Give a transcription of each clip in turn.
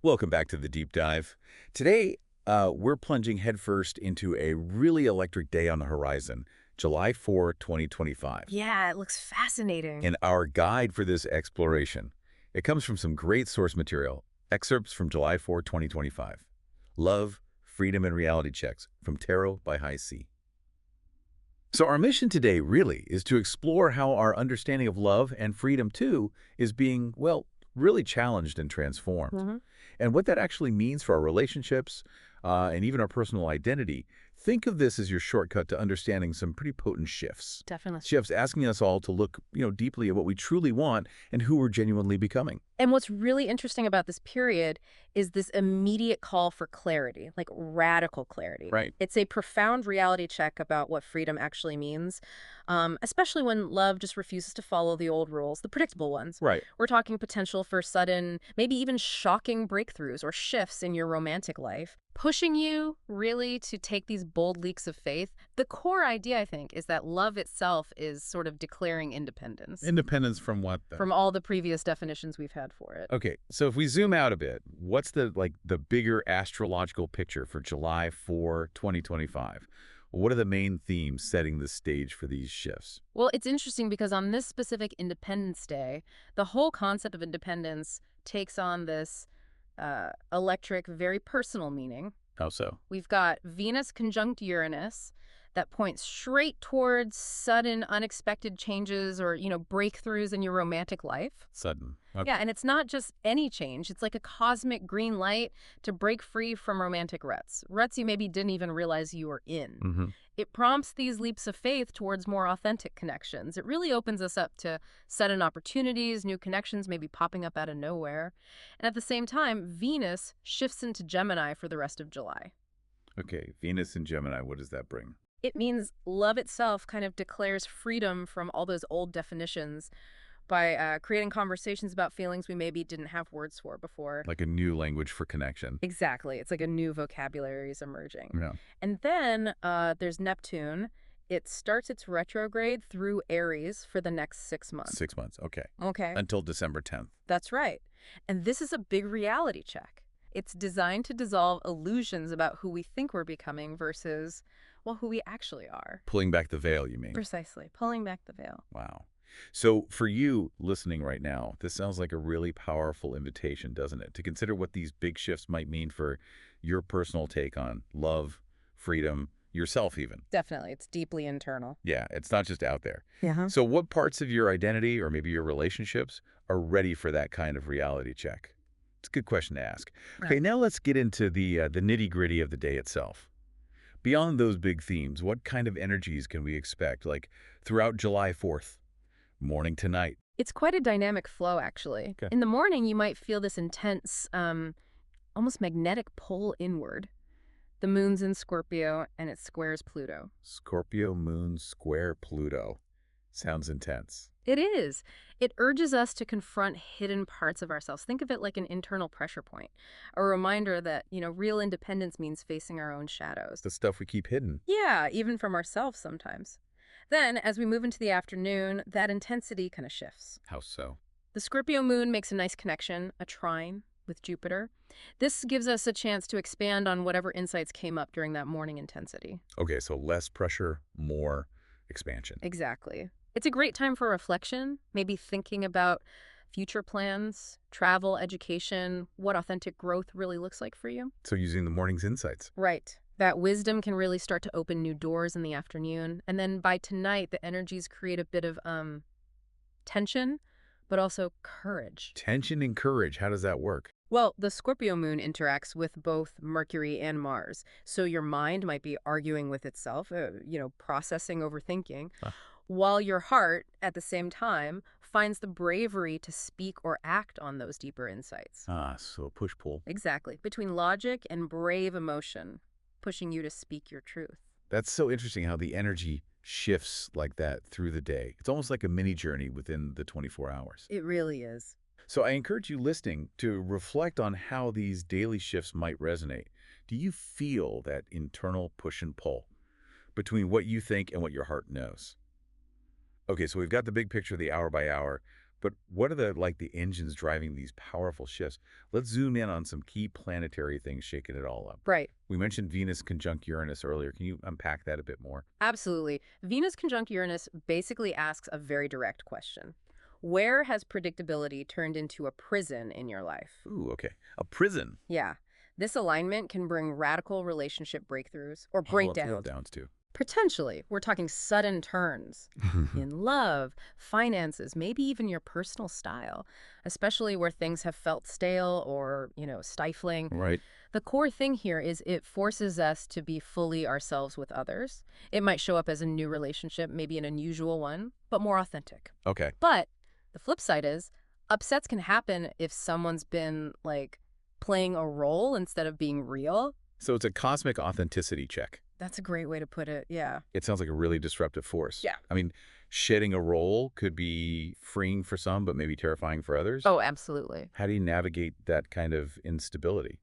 Welcome back to the deep dive. Today, we're plunging headfirst into a really electric day on the horizon, July 4, 2025. Yeah, it looks fascinating. And our guide for this exploration, it comes from some great source material, excerpts from July 4, 2025. Love, Freedom, and Reality Checks from Tarot by High C. So our mission today really is to explore how our understanding of love and freedom too is being, well, really challenged and transformed. hmm And what that actually means for our relationships and even our personal identity. Think of this as your shortcut to understanding some pretty potent shifts. Definitely. Shifts asking us all to look, deeply at what we truly want and who we're genuinely becoming. And what's really interesting about this period is this immediate call for clarity, like radical clarity. Right. It's a profound reality check about what freedom actually means, especially when love just refuses to follow the old rules, the predictable ones. Right. We're talking potential for sudden, maybe even shocking breakthroughs or shifts in your romantic life, pushing you really to take these bold leaps of faith. The core idea, I think, is that love itself is sort of declaring independence Independence from what, though? from all the previous definitions we've had for it. Okay, so if we zoom out a bit, what's the bigger astrological picture for July 4, 2025? What are the main themes setting the stage for these shifts? Well, it's interesting because on this specific Independence Day, the whole concept of independence takes on this electric, very personal meaning. How so? We've got Venus conjunct Uranus that points straight towards sudden, unexpected changes or, breakthroughs in your romantic life. Sudden. Yeah, Okay. and it's not just any change. It's like a cosmic green light to break free from romantic ruts you maybe didn't even realize you were in. Mm-hmm. It prompts these leaps of faith towards more authentic connections. It really opens us up to sudden opportunities, new connections maybe popping up out of nowhere. And at the same time, Venus shifts into Gemini for the rest of July. Okay, Venus and Gemini, what does that bring? It means love itself kind of declares freedom from all those old definitions by creating conversations about feelings we maybe didn't have words for before. Like a new language for connection. Exactly. It's like a new vocabulary is emerging. Yeah. And then there's Neptune. It starts its retrograde through Aries for the next 6 months. 6 months, okay. Okay. Until December 10th. That's right. And this is a big reality check. It's designed to dissolve illusions about who we think we're becoming versus, well, who we actually are. Pulling back the veil, you mean? Precisely. Pulling back the veil. Wow. So for you listening right now, this sounds like a really powerful invitation, doesn't it? To consider what these big shifts might mean for your personal take on love, freedom, yourself even. Definitely. It's deeply internal. Yeah, it's not just out there. Yeah. So what parts of your identity or maybe your relationships are ready for that kind of reality check? It's a good question to ask. Okay, Right. now let's get into the nitty-gritty of the day itself. Beyond those big themes, what kind of energies can we expect, like throughout July 4th, morning to night? It's quite a dynamic flow, actually. Okay. In the morning, you might feel this intense, almost magnetic pull inward. The moon's in Scorpio, and it squares Pluto. Scorpio moon square Pluto. Sounds intense. It is. It urges us to confront hidden parts of ourselves. Think of it like an internal pressure point, a reminder that, real independence means facing our own shadows. The stuff we keep hidden. Yeah, even from ourselves sometimes. Then, as we move into the afternoon, that intensity kind of shifts. How so? The Scorpio moon makes a nice connection, a trine with Jupiter. This gives us a chance to expand on whatever insights came up during that morning intensity. Okay, so less pressure, more expansion. Exactly. It's a great time for reflection, maybe thinking about future plans, travel, education, what authentic growth really looks like for you. So using the morning's insights. Right. That wisdom can really start to open new doors in the afternoon. And then by tonight, the energies create a bit of tension, but also courage. Tension and courage, how does that work? Well, the Scorpio moon interacts with both Mercury and Mars. So your mind might be arguing with itself, processing, overthinking, Huh. while your heart, at the same time, finds the bravery to speak or act on those deeper insights. So push-pull. Exactly. Between logic and brave emotion, pushing you to speak your truth. That's so interesting how the energy shifts like that through the day. It's almost like a mini journey within the 24 hours. It really is. So I encourage you listening to reflect on how these daily shifts might resonate. Do you feel that internal push and pull between what you think and what your heart knows? Okay, so we've got the big picture, the hour by hour, But what are the engines driving these powerful shifts? Let's zoom in on some key planetary things shaking it all up. Right. We mentioned Venus conjunct Uranus earlier. Can you unpack that a bit more? Absolutely. Venus conjunct Uranus basically asks a very direct question. Where has predictability turned into a prison in your life? Ooh, okay. A prison. Yeah. This alignment can bring radical relationship breakthroughs or Well, breakdowns. downs too. Potentially, we're talking sudden turns in love, finances, maybe even your personal style, especially where things have felt stale or, stifling. Right. The core thing here is it forces us to be fully ourselves with others. It might show up as a new relationship, maybe an unusual one, but more authentic. Okay. But the flip side is upsets can happen if someone's been playing a role instead of being real. So it's a cosmic authenticity check. That's a great way to put it. Yeah. It sounds like a really disruptive force. Yeah. I mean, shedding a role could be freeing for some, but maybe terrifying for others. Oh, absolutely. How do you navigate that kind of instability,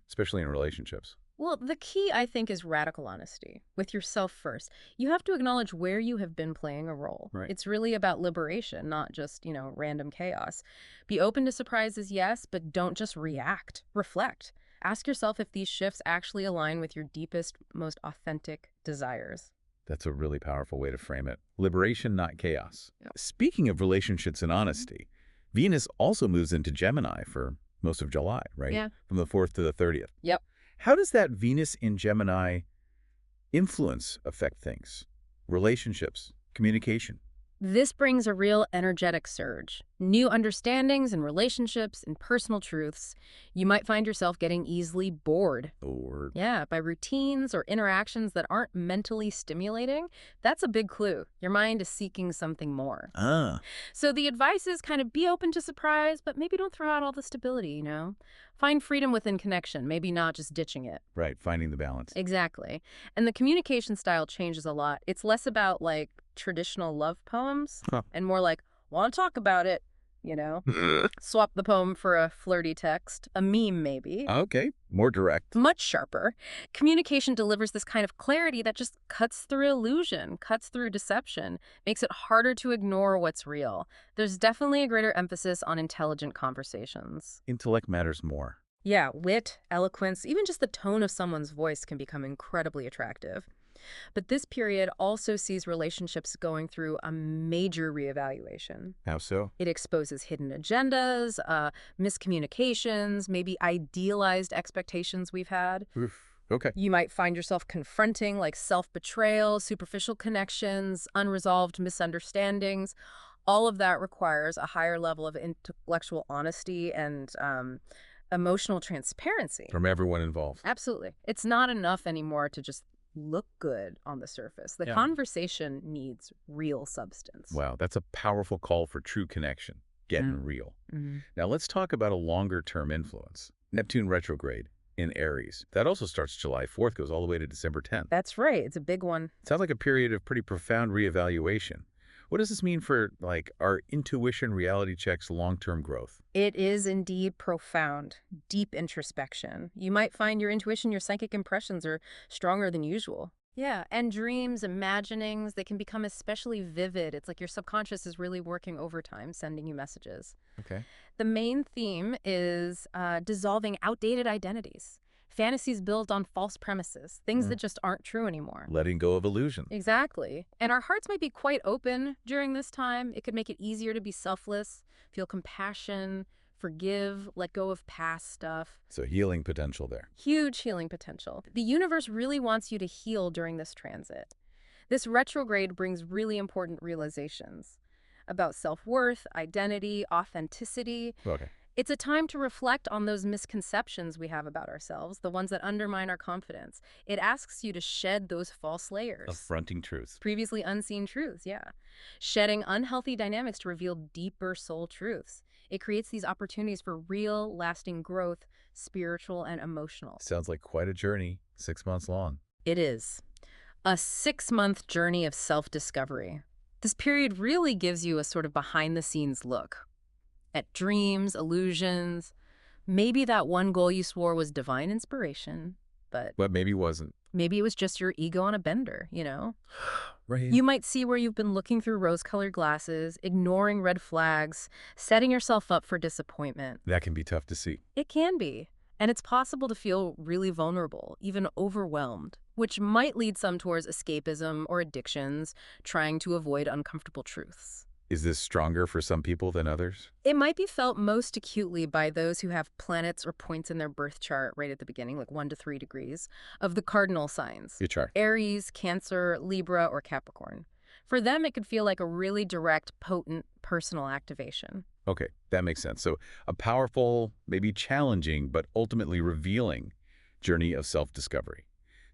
especially in relationships? Well, the key, I think, is radical honesty with yourself first. You have to acknowledge where you have been playing a role. Right. It's really about liberation, not just, random chaos. Be open to surprises, yes, but don't just react. Reflect. Ask yourself if these shifts actually align with your deepest, most authentic desires. That's a really powerful way to frame it. Liberation, not chaos. Yep. Speaking of relationships and honesty, Venus also moves into Gemini for most of July, right? Yeah. From the 4th to the 30th. Yep. How does that Venus in Gemini influence affect things? Relationships, communication? This brings a real energetic surge. New understandings and relationships and personal truths. You might find yourself getting easily bored. Or Yeah, by routines or interactions that aren't mentally stimulating. That's a big clue. Your mind is seeking something more. So the advice is kind of be open to surprise, but maybe don't throw out all the stability, Find freedom within connection, maybe not just ditching it. right, finding the balance. Exactly. And the communication style changes a lot. It's less about traditional love poems and more like, want to talk about it, Swap the poem for a flirty text, a meme maybe. Okay, more direct. Much sharper. Communication delivers this kind of clarity that just cuts through illusion, cuts through deception, makes it harder to ignore what's real. There's definitely a greater emphasis on intelligent conversations. Intellect matters more. Yeah, wit, eloquence, even just the tone of someone's voice can become incredibly attractive. But this period also sees relationships going through a major reevaluation. How so? It exposes hidden agendas, miscommunications, maybe idealized expectations we've had. Oof. Okay. You might find yourself confronting self-betrayal, superficial connections, unresolved misunderstandings. All of that requires a higher level of intellectual honesty and emotional transparency. From everyone involved. Absolutely. It's not enough anymore to just look good on the surface. The conversation needs real substance. Wow, that's a powerful call for true connection. Getting real. Now let's talk about a longer-term influence. Neptune retrograde in Aries. That also starts July 4th, goes all the way to December 10th. That's right. It's a big one. Sounds like a period of pretty profound reevaluation. What does this mean for, our intuition reality checks long-term growth? It is indeed profound, deep introspection. You might find your intuition, your psychic impressions are stronger than usual. Yeah, and dreams, imaginings, they can become especially vivid. It's like your subconscious is really working overtime, sending you messages. Okay. The main theme is dissolving outdated identities. Fantasies built on false premises, things that just aren't true anymore. Letting go of illusion. Exactly. And our hearts might be quite open during this time. It could make it easier to be selfless, feel compassion, forgive, let go of past stuff. So healing potential there. Huge healing potential. The universe really wants you to heal during this transit. This retrograde brings really important realizations about self-worth, identity, authenticity. Okay. It's a time to reflect on those misconceptions we have about ourselves, the ones that undermine our confidence. It asks you to shed those false layers. Confronting truth. Previously unseen truths, yeah. Shedding unhealthy dynamics to reveal deeper soul truths. It creates these opportunities for real, lasting growth, spiritual and emotional. Sounds like quite a journey, 6 months long. It is. A 6-month journey of self-discovery. This period really gives you a sort of behind-the-scenes look at dreams, illusions. Maybe that one goal you swore was divine inspiration, but But maybe wasn't. Maybe it was just your ego on a bender, you know? Right. You might see where you've been looking through rose-colored glasses, ignoring red flags, setting yourself up for disappointment. That can be tough to see. It can be. And it's possible to feel really vulnerable, even overwhelmed, which might lead some towards escapism or addictions, trying to avoid uncomfortable truths. Is this stronger for some people than others? It might be felt most acutely by those who have planets or points in their birth chart right at the beginning, like 1 to 3 degrees, of the cardinal signs. Your chart. Aries, Cancer, Libra, or Capricorn. For them, it could feel like a really direct, potent personal activation. Okay, that makes sense. So a powerful, maybe challenging, but ultimately revealing journey of self-discovery.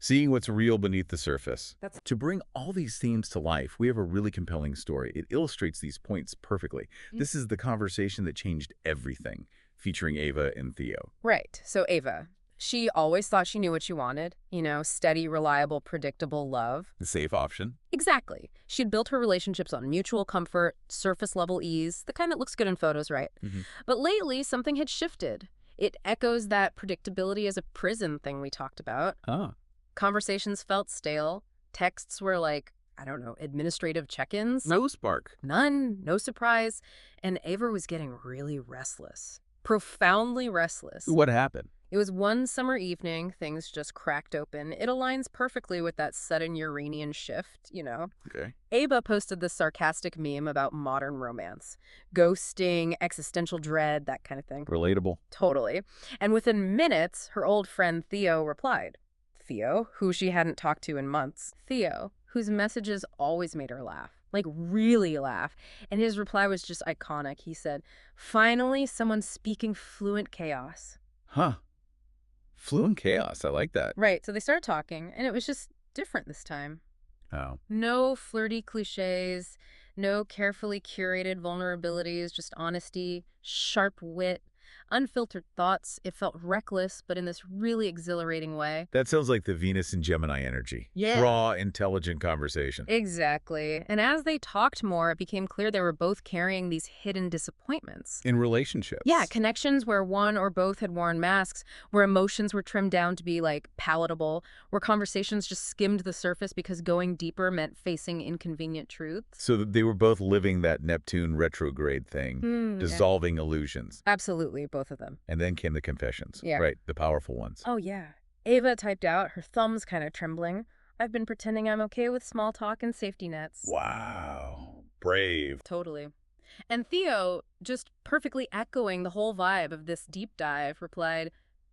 Seeing what's real beneath the surface. To bring all these themes to life, we have a really compelling story. It illustrates these points perfectly. This is the conversation that changed everything, featuring Ava and Theo. Right. So Ava, she always thought she knew what she wanted. You know, steady, reliable, predictable love. The safe option. Exactly. She'd built her relationships on mutual comfort, surface-level ease, the kind that looks good in photos, right? But lately, something had shifted. It echoes that predictability as a prison thing we talked about. Ah. Conversations felt stale. Texts were like, I don't know, administrative check-ins. No spark. None, no surprise. And Ava was getting really restless. Profoundly restless. What happened? It was one summer evening, things just cracked open. It aligns perfectly with that sudden Uranian shift, you know. Okay. Ava posted this sarcastic meme about modern romance. Ghosting, existential dread, that kind of thing. Relatable. Totally. And within minutes, her old friend Theo replied. Theo, who she hadn't talked to in months. Theo, whose messages always made her laugh. Like, really laugh. And his reply was just iconic. He said, "Finally, someone speaking fluent chaos." Huh. Fluent chaos. I like that. Right, so they started talking, and it was just different this time. Oh. No flirty cliches, no carefully curated vulnerabilities, just honesty, sharp wit, unfiltered thoughts. It felt reckless, but in this really exhilarating way. That sounds like the Venus and Gemini energy. Yeah. Raw, intelligent conversation. Exactly. And as they talked more, it became clear they were both carrying these hidden disappointments. In relationships. Yeah, connections where one or both had worn masks, where emotions were trimmed down to be, like, palatable, where conversations just skimmed the surface because going deeper meant facing inconvenient truths. So that they were both living that Neptune retrograde thing, Yeah. dissolving illusions. Absolutely, both of them. And then came the confessions. Yeah. Right, the powerful ones. Oh, yeah. Ava typed out, her thumbs kind of trembling. "I've been pretending I'm okay with small talk and safety nets." Wow. Brave. Totally. And Theo, just perfectly echoing the whole vibe of this deep dive, replied,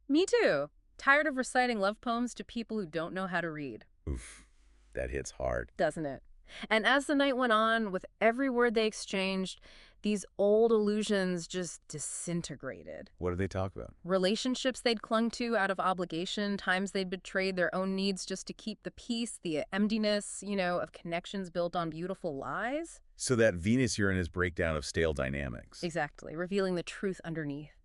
"Me too. Tired of reciting love poems to people who don't know how to read." Oof. That hits hard. Doesn't it? And as the night went on, with every word they exchanged, these old illusions just disintegrated. What did they talk about? Relationships they'd clung to out of obligation, times they'd betrayed their own needs just to keep the peace, the emptiness, you know, of connections built on beautiful lies. So that Venus-Uranus breakdown of stale dynamics. Exactly, revealing the truth underneath.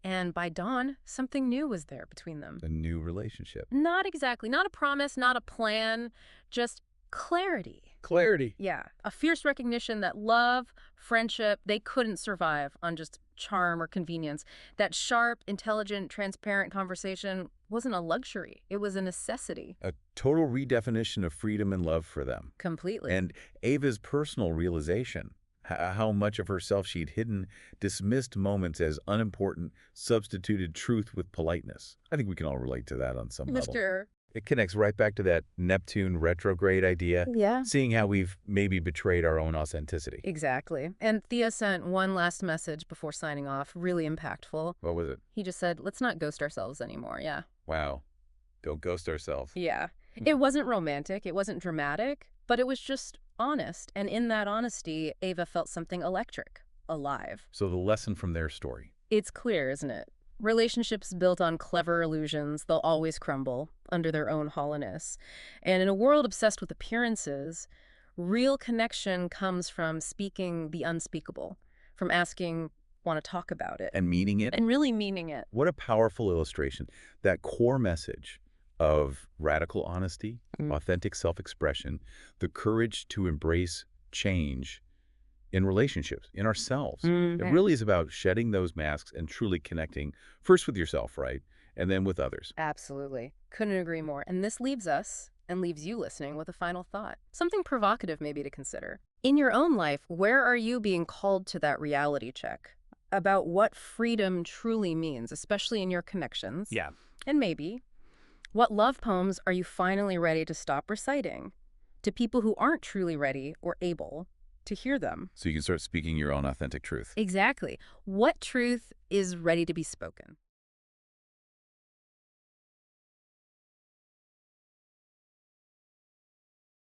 And by dawn, something new was there between them. A new relationship. Not exactly, not a promise, not a plan, just clarity. Clarity. Yeah, a fierce recognition that love, friendship, they couldn't survive on just charm or convenience. That sharp, intelligent, transparent conversation wasn't a luxury. It was a necessity. A total redefinition of freedom and love for them. Completely. And Ava's personal realization, how much of herself she'd hidden, dismissed moments as unimportant, substituted truth with politeness. I think we can all relate to that on some level. Mr. It connects right back to that Neptune retrograde idea. Yeah. Seeing how we've maybe betrayed our own authenticity. Exactly. And Thea sent one last message before signing off, really impactful. What was it? He just said, "Let's not ghost ourselves anymore." Yeah. Wow. Don't ghost ourselves. Yeah. It wasn't romantic. It wasn't dramatic, but it was just honest. And in that honesty, Ava felt something electric, alive. So the lesson from their story. It's clear, isn't it? Relationships built on clever illusions, they'll always crumble under their own hollowness. And in a world obsessed with appearances, real connection comes from speaking the unspeakable, from asking, "Want to talk about it?" And meaning it. And really meaning it. What a powerful illustration. That core message of radical honesty, authentic self-expression, the courage to embrace change in relationships, in ourselves. It really is about shedding those masks and truly connecting first with yourself, right? and then with others. Absolutely. Couldn't agree more. And this leaves us, and leaves you listening, with a final thought. Something provocative maybe to consider. In your own life, where are you being called to that reality check about what freedom truly means, especially in your connections? Yeah. And maybe, what love poems are you finally ready to stop reciting to people who aren't truly ready or able to hear them? So you can start speaking your own authentic truth. Exactly. What truth is ready to be spoken?